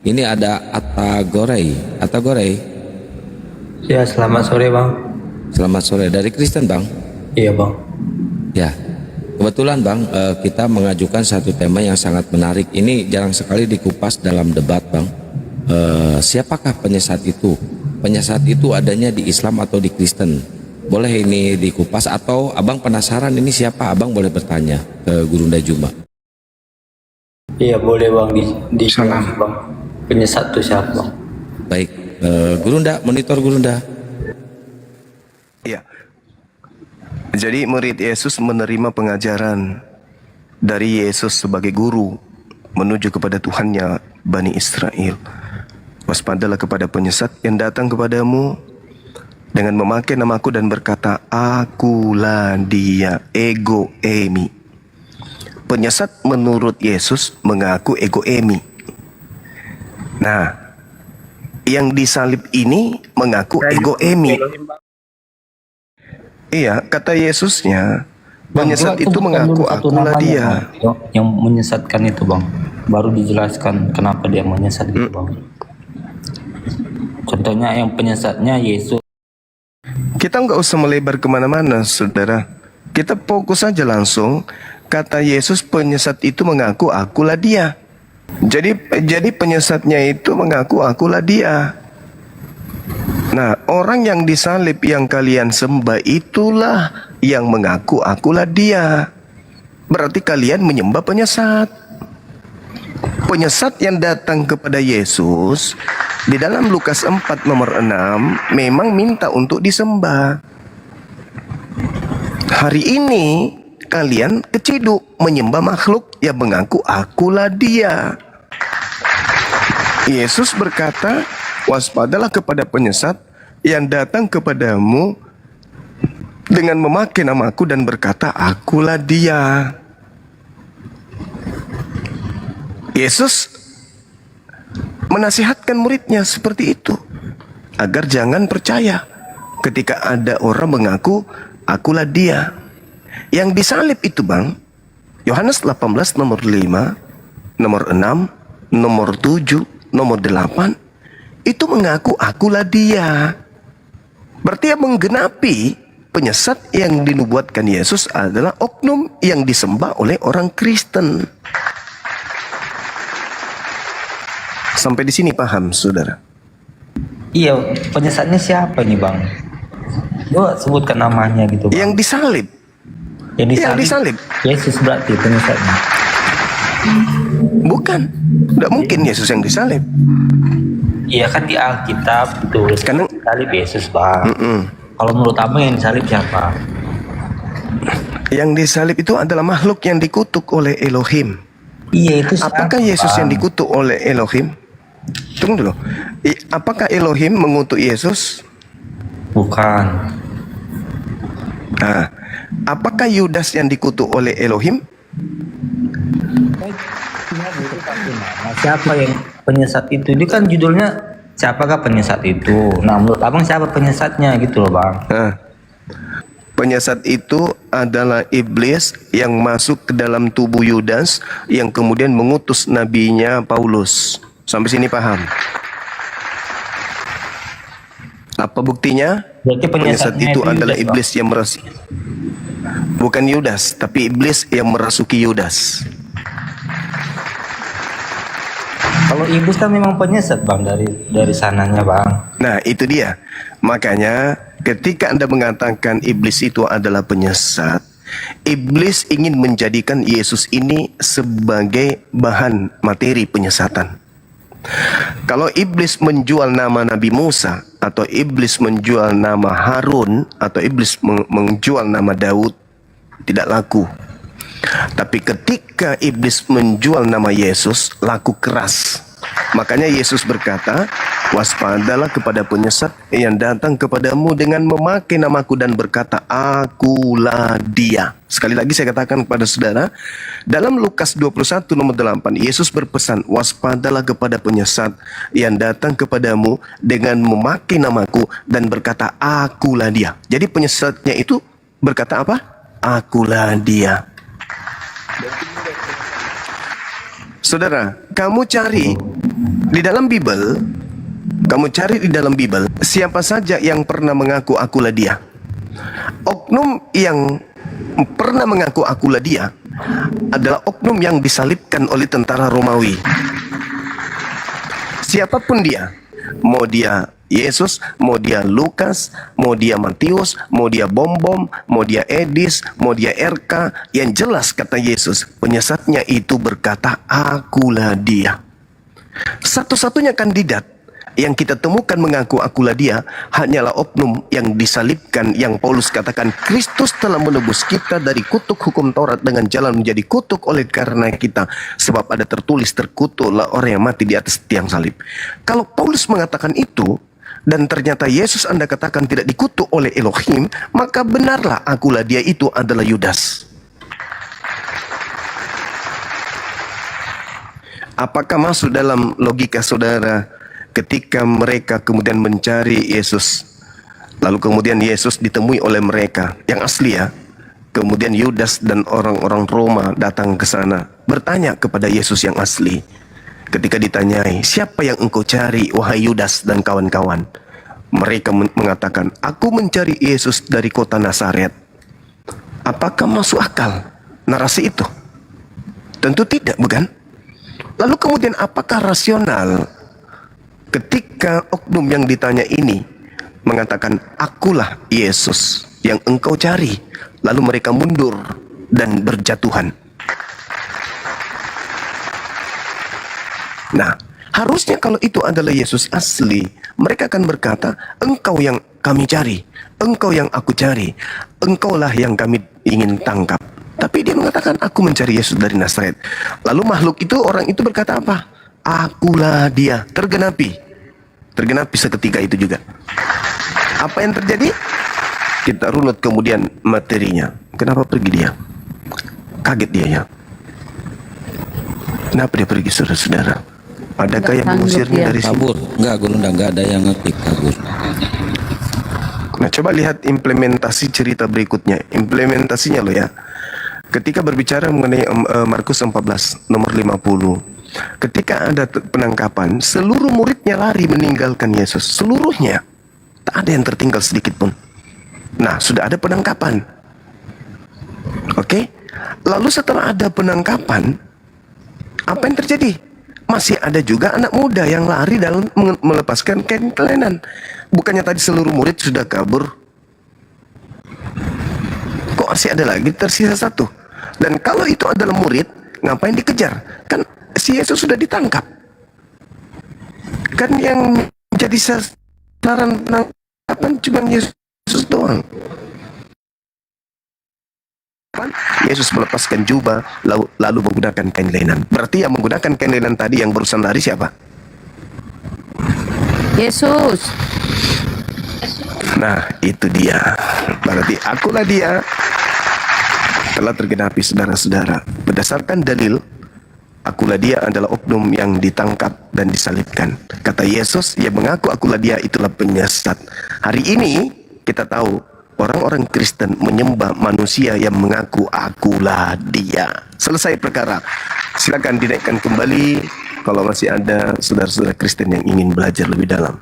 Ini ada Atta Gorey. Atta Gorey, Ya, selamat sore Bang. selamat sore. Dari Kristen Bang. Iya Bang. Ya, kebetulan Bang, kita mengajukan satu tema yang sangat menarik. Ini jarang sekali dikupas dalam debat Bang. Siapakah penyesat itu? Penyesat itu adanya di Islam atau di Kristen? Boleh ini dikupas atau Abang penasaran ini siapa? Abang boleh bertanya ke Gurunda Juma. Iya boleh Bang di Bang. Penyesat itu siapa Bang? Baik, Gurunda, monitor Gurunda. Ya. Jadi murid Yesus menerima pengajaran dari Yesus sebagai guru menuju kepada Tuhannya Bani Israel. Waspadalah kepada penyesat yang datang kepadamu dengan memakai namaku dan berkata, akulah dia, ego emi. Penyesat menurut Yesus mengaku ego emi. Nah, yang disalib ini mengaku ego emi. Iya, kata Yesusnya, penyesat itu mengaku akulah dia. Yang menyesatkan itu Bang. Baru dijelaskan kenapa dia menyesat gitu Bang. Contohnya yang penyesatnya Yesus. Kita nggak usah melebar kemana-mana, saudara. Kita fokus saja langsung. Kata Yesus, penyesat itu mengaku akulah dia. Jadi penyesatnya itu mengaku akulah dia. Nah, orang yang disalib yang kalian sembah itulah yang mengaku akulah dia. Berarti kalian menyembah penyesat. Penyesat yang datang kepada Yesus di dalam Lukas 4 nomor 6 memang minta untuk disembah. Hari ini kalian keciduk menyembah makhluk yang mengaku akulah dia. Yesus berkata, waspadalah kepada penyesat yang datang kepadamu dengan memakai namaku dan berkata, akulah dia. Yesus menasihatkan muridnya seperti itu, agar jangan percaya ketika ada orang mengaku, akulah dia. Yang disalib itu Bang, Yohanes 18 nomor 5, nomor 6, nomor 7, nomor 8, itu mengaku akulah dia. Berarti yang menggenapi penyesat yang dinubuatkan Yesus adalah oknum yang disembah oleh orang Kristen. Sampai di sini paham, saudara? Iya, penyesatnya siapa ini Bang? Gua sebutkan namanya gitu Bang. Yang disalib. Yang disalib. Yesus berarti penyesatnya. Bukan. Tidak mungkin Yesus yang disalib. Iya kan di Alkitab ditulis Karena salib Yesus Bang. Kalau menurut Abang yang disalib siapa? yang disalib itu adalah makhluk yang dikutuk oleh Elohim. Iya itu siapa, Apakah Yesus Bang? yang dikutuk oleh Elohim? Tunggu dulu. Apakah Elohim mengutuk Yesus? Bukan. Nah, apakah Yudas yang dikutuk oleh Elohim? Nah, siapa yang penyesat itu? Ini kan judulnya siapakah penyesat itu? Nah menurut Abang siapa penyesatnya gitu loh Bang? Nah, penyesat itu adalah iblis yang masuk ke dalam tubuh Yudas yang kemudian mengutus nabinya Paulus. Sampai sini paham? Apa buktinya? Berarti Penyesat itu adalah Yudas, iblis yang merasuki. Bukan Yudas, tapi iblis yang merasuki Yudas. Kalau iblis kan memang penyesat Bang dari sananya Bang. Nah, itu dia. Makanya ketika Anda mengatakan iblis itu adalah penyesat, iblis ingin menjadikan Yesus ini sebagai bahan materi penyesatan. Kalau iblis menjual nama Nabi Musa, atau iblis menjual nama Harun, atau iblis menjual nama Daud, tidak laku. Tapi ketika iblis menjual nama Yesus, laku keras. Makanya Yesus berkata, waspadalah kepada penyesat yang datang kepadamu dengan memakai namaku dan berkata, akulah dia. Sekali lagi saya katakan kepada saudara, dalam Lukas 21 nomor 8, Yesus berpesan, waspadalah kepada penyesat yang datang kepadamu dengan memakai namaku dan berkata, akulah dia. Jadi penyesatnya itu berkata apa? Akulah dia. Saudara, kamu cari Di dalam Bible, kamu cari di dalam Bible, siapa saja yang pernah mengaku akulah dia. Oknum yang pernah mengaku akulah dia adalah oknum yang disalibkan oleh tentara Romawi. Siapapun dia, mau dia Yesus, mau dia Lukas, mau dia Matius, mau dia Bom-Bom, mau dia Edis, mau dia RK, yang jelas kata Yesus, penyesatnya itu berkata, akulah dia. Satu-satunya kandidat yang kita temukan mengaku akulah dia hanyalah oknum yang disalibkan, yang Paulus katakan Kristus telah menebus kita dari kutuk hukum Taurat dengan jalan menjadi kutuk oleh karena kita, sebab ada tertulis terkutuklah orang yang mati di atas tiang salib. Kalau Paulus mengatakan itu dan ternyata Yesus Anda katakan tidak dikutuk oleh Elohim, maka benarlah akulah dia itu adalah Yudas. Apakah masuk dalam logika saudara ketika mereka kemudian mencari Yesus, lalu kemudian Yesus ditemui oleh mereka yang asli ya, kemudian Yudas dan orang-orang Roma datang ke sana bertanya kepada Yesus yang asli. Ketika ditanyai, siapa yang engkau cari wahai Yudas dan kawan-kawan? Mereka mengatakan, aku mencari Yesus dari kota Nazaret. Apakah masuk akal narasi itu? Tentu tidak, bukan? Lalu kemudian apakah rasional ketika oknum yang ditanya ini mengatakan, akulah Yesus yang engkau cari, lalu mereka mundur dan berjatuhan? Nah, harusnya kalau itu adalah Yesus asli, mereka akan berkata, engkau yang kami cari, engkau yang aku cari, engkaulah yang kami ingin tangkap. Tapi dia mengatakan, aku mencari Yesus dari Nazaret. Lalu makhluk itu, orang itu berkata apa? Akulah dia. Tergenapi seketika itu juga. Apa yang terjadi? Kita runut kemudian materinya. Kenapa pergi dia? Kaget dia ya. Kenapa dia pergi, saudara-saudara? Adakah yang mengusirnya dari sini? Kabur. Enggak ada yang ngetik, kabur. Nah, coba lihat implementasi cerita berikutnya. Implementasinya loh ya. Ketika berbicara mengenai Markus 14 nomor 50, ketika ada penangkapan, seluruh muridnya lari meninggalkan Yesus. Seluruhnya, tak ada yang tertinggal sedikit pun. Nah, sudah ada penangkapan. Oke? Lalu setelah ada penangkapan, apa yang terjadi? Masih ada juga anak muda yang lari dalam melepaskan kain pelayanan. Bukannya tadi seluruh murid sudah kabur? Kok masih ada lagi tersisa satu? Dan kalau itu adalah murid, ngapain dikejar? Kan si Yesus sudah ditangkap. Kan yang jadi sasaran penangkapan cuma Yesus doang. Yesus melepaskan jubah lalu menggunakan kain lenan. Berarti yang menggunakan kain lenan tadi yang barusan lari siapa? Yesus. Nah, itu dia. Berarti akulah dia. Telah tergenapi, saudara-saudara. Berdasarkan dalil, akulah dia adalah oknum yang ditangkap dan disalibkan. Kata Yesus, yang mengaku akulah dia itulah penyesat. Hari ini kita tahu orang-orang Kristen menyembah manusia yang mengaku akulah dia. Selesai perkara. Silakan dinaikkan kembali kalau masih ada saudara-saudara Kristen yang ingin belajar lebih dalam.